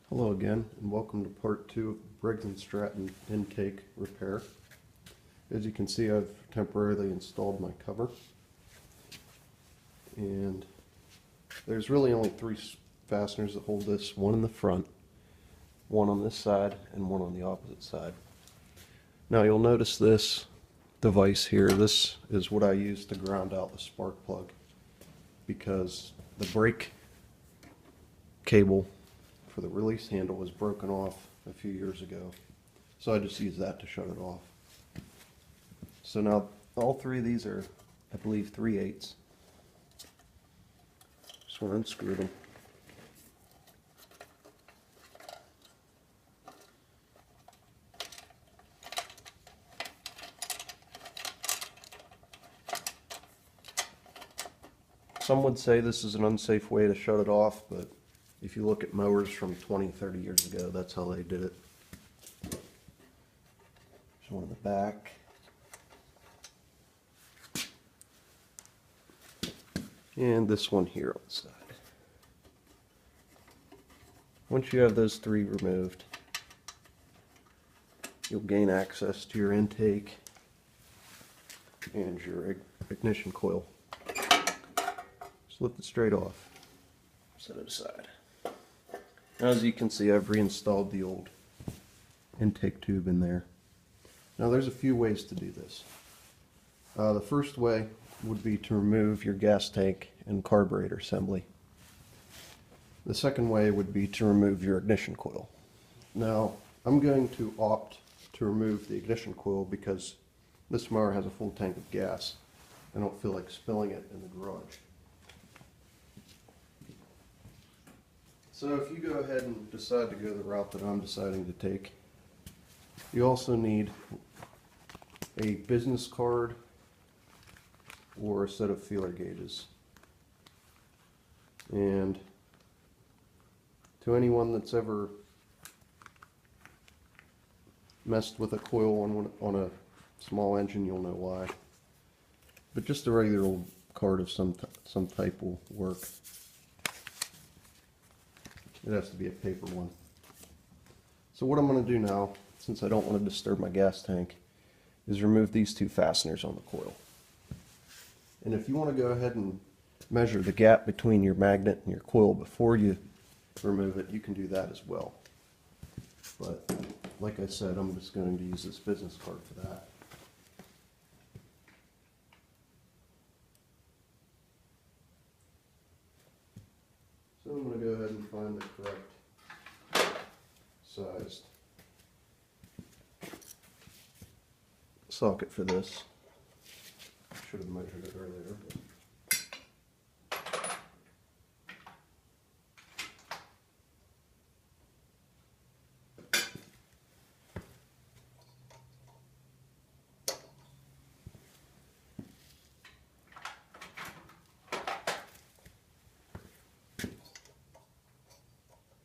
Hello again, and welcome to part 2 of Briggs&Stratton intake repair. As you can see, I've temporarily installed my cover, and there's really only 3 fasteners that hold this: one in the front, one on this side, and one on the opposite side. Now you'll notice this device here. This is what I use to ground out the spark plug, because the brake cable for the release handle was broken off a few years ago, so I just use that to shut it off. So now all 3 of these are, I believe, 3/8. Just want to unscrew them. Some would say this is an unsafe way to shut it off, but if you look at mowers from 20-30 years ago, that's how they did it. There's one in the back. And this one here on the side. Once you have those 3 removed, you'll gain access to your intake and your ignition coil. Just lift it straight off. Set it aside. As you can see, I've reinstalled the old intake tube in there. Now there's a few ways to do this. The first way would be to remove your gas tank and carburetor assembly. The second way would be to remove your ignition coil. Now I'm going to opt to remove the ignition coil because this mower has a full tank of gas. I don't feel like spilling it in the garage. So if you go ahead and decide to go the route that I'm deciding to take, you also need a business card or a set of feeler gauges. And to anyone that's ever messed with a coil on a small engine, you'll know why. But just a regular old card of some type will work. It has to be a paper one. So what I'm going to do now, since I don't want to disturb my gas tank, is remove these 2 fasteners on the coil. And if you want to go ahead and measure the gap between your magnet and your coil before you remove it, you can do that as well. But like I said, I'm just going to use this business card for that. So I'm going to go ahead and find the correct sized socket for this. Should have measured it earlier.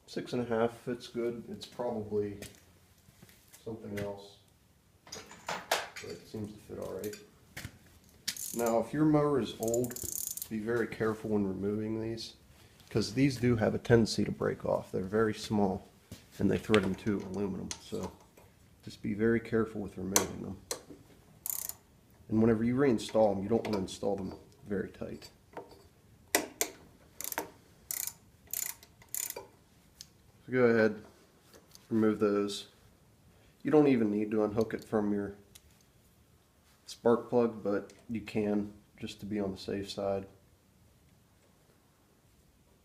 Six and a half fits good. It's probably something else, but it seems to fit alright. Now if your mower is old, be very careful when removing these, because these do have a tendency to break off. They're very small and they thread into aluminum, so just be very careful with removing them. And whenever you reinstall them, you don't want to install them very tight. So go ahead, remove those. You don't even need to unhook it from your spark plug, but you can, just to be on the safe side.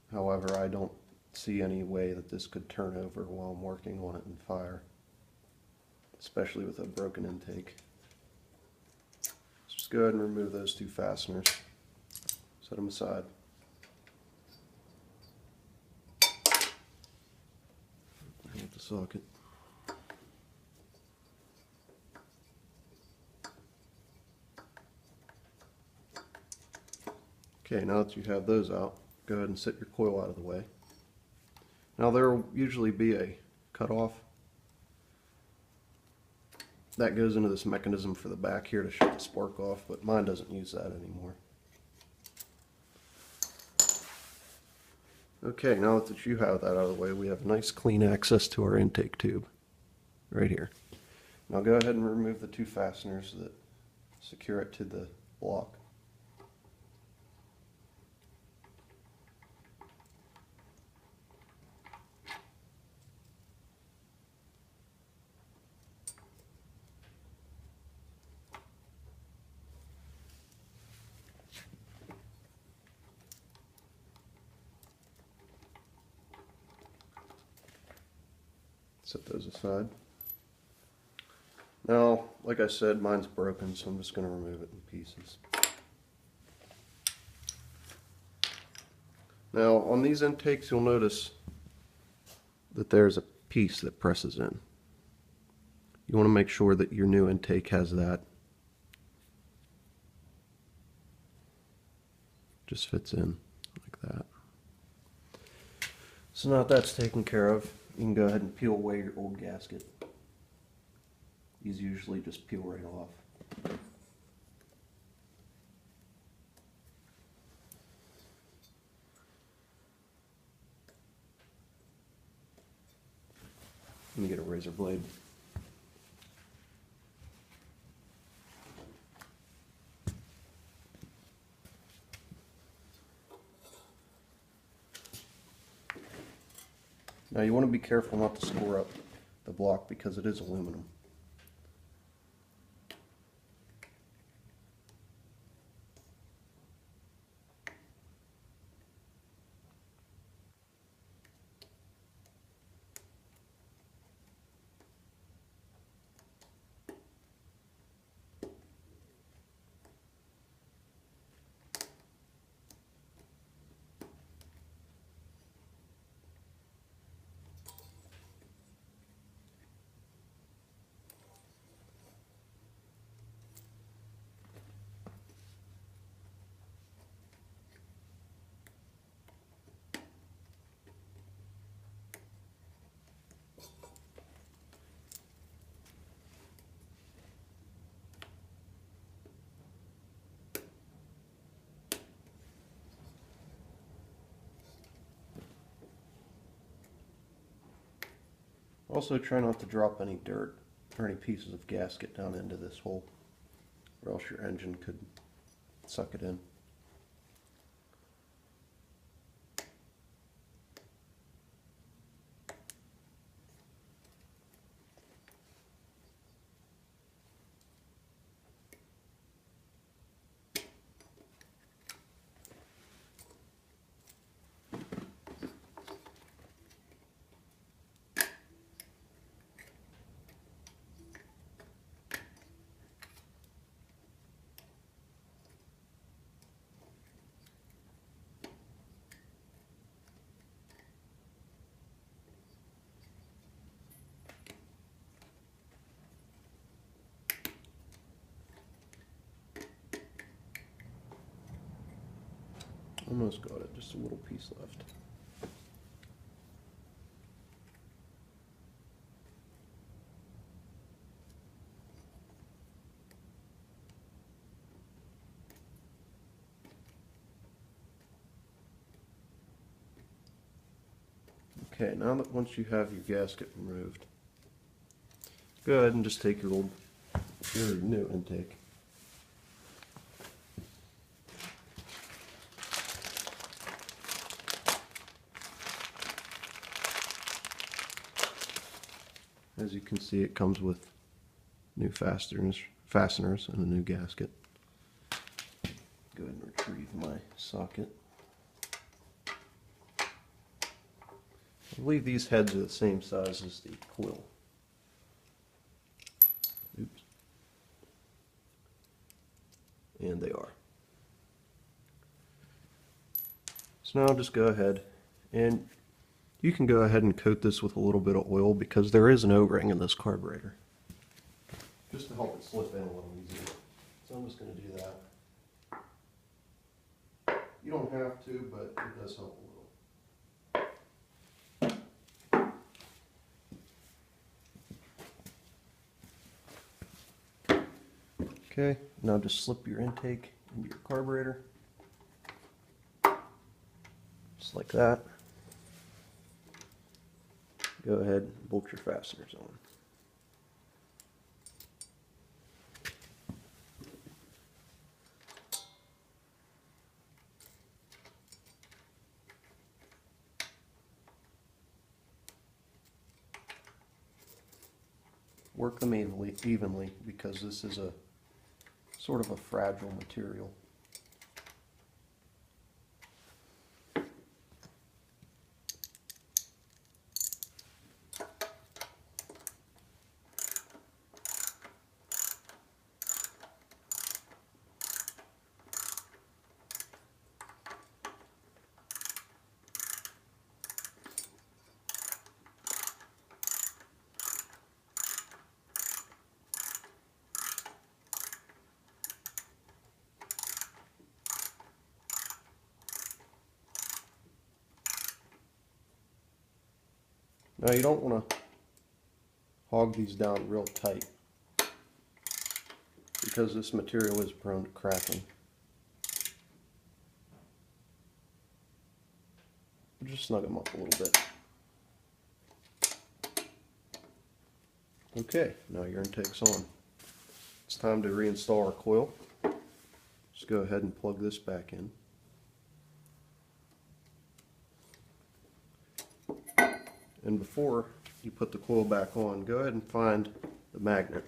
However, I don't see any way that this could turn over while I'm working on it and fire, especially with a broken intake. So just go ahead and remove those 2 fasteners. Set them aside. With the socket. Okay, now that you have those out, go ahead and set your coil out of the way. Now there will usually be a cutoff that goes into this mechanism for the back here to shut the spark off, but mine doesn't use that anymore. Okay, now that you have that out of the way, we have nice clean access to our intake tube right here. Now go ahead and remove the two fasteners that secure it to the block. Set those aside. Now, like I said, mine's broken, so I'm just going to remove it in pieces. Now, on these intakes, you'll notice that there's a piece that presses in. You want to make sure that your new intake has that. Just fits in like that. So now that that's taken care of, you can go ahead and peel away your old gasket. These usually just peel right off. Let me get a razor blade. Now you want to be careful not to score up the block because it is aluminum. Also try not to drop any dirt or any pieces of gasket down into this hole, or else your engine could suck it in. Almost got it, just a little piece left. Okay, now that once you have your gasket removed, go ahead and just take your new intake. As you can see, it comes with new fasteners and a new gasket. Go ahead and retrieve my socket. I believe these heads are the same size as the coil. Oops. And they are. So now just go ahead and you can go ahead and coat this with a little bit of oil because there is an O-ring in this carburetor. Just to help it slip in a little easier. So I'm just going to do that. You don't have to, but it does help a little. Okay, now just slip your intake into your carburetor. Just like that. go ahead and bolt your fasteners on. Work them evenly because this is a sort of a fragile material. Now you don't want to hog these down real tight because this material is prone to cracking. Just snug them up a little bit. Okay, now your intake's on. It's time to reinstall our coil. Just go ahead and plug this back in. And before you put the coil back on, go ahead and find the magnet.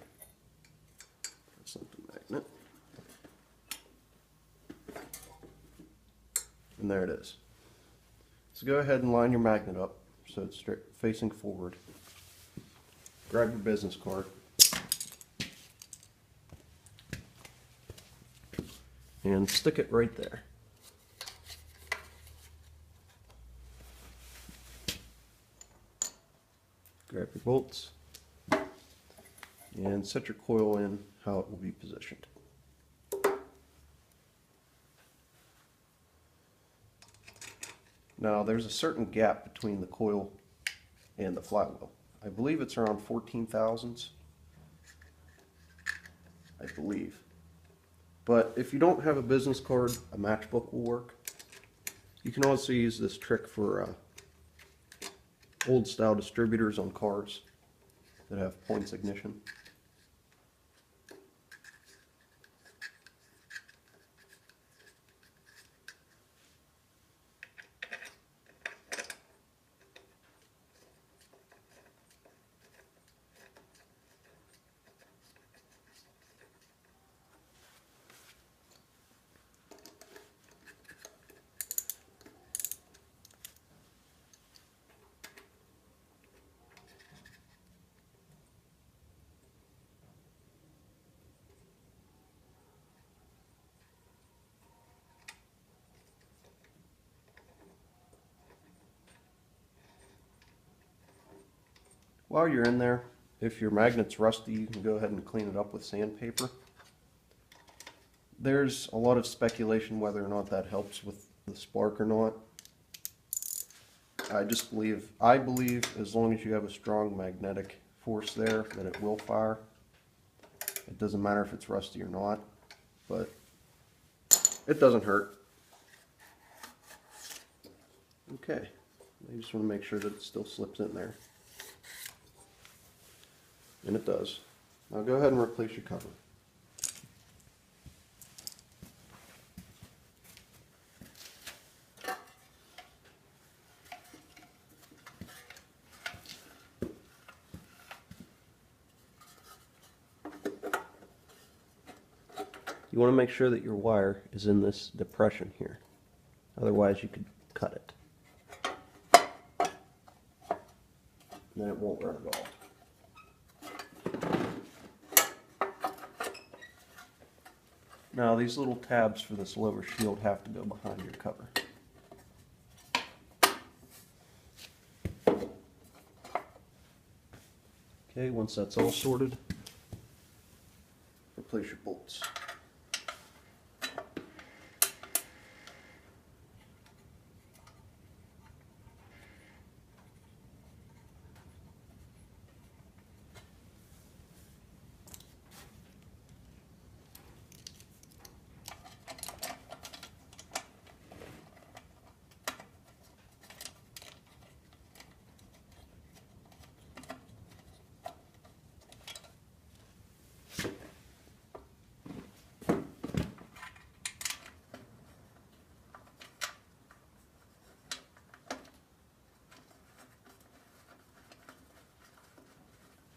That's not the magnet. And there it is. So go ahead and line your magnet up so it's straight facing forward. Grab your business card. And stick it right there. Grab your bolts and set your coil in how it will be positioned. Now there's a certain gap between the coil and the flywheel. I believe it's around 14 thousandths. I believe. But if you don't have a business card, a matchbook will work. You can also use this trick for old style distributors on cars that have points ignition. While you're in there, if your magnet's rusty, you can go ahead and clean it up with sandpaper. There's a lot of speculation whether or not that helps with the spark or not. I believe as long as you have a strong magnetic force there, that it will fire. It doesn't matter if it's rusty or not, but it doesn't hurt. Okay, I just want to make sure that it still slips in there. And it does. Now go ahead and replace your cover. You want to make sure that your wire is in this depression here. Otherwise you could cut it. Then it won't run at all. Now these little tabs for this lower shield have to go behind your cover. Okay, once that's all sorted, replace your bolts.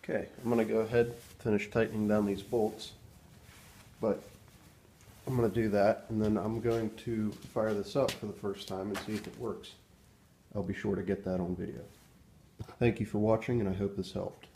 Okay, I'm going to go ahead and finish tightening down these bolts, but I'm going to do that and then I'm going to fire this up for the first time and see if it works. I'll be sure to get that on video. Thank you for watching and I hope this helped.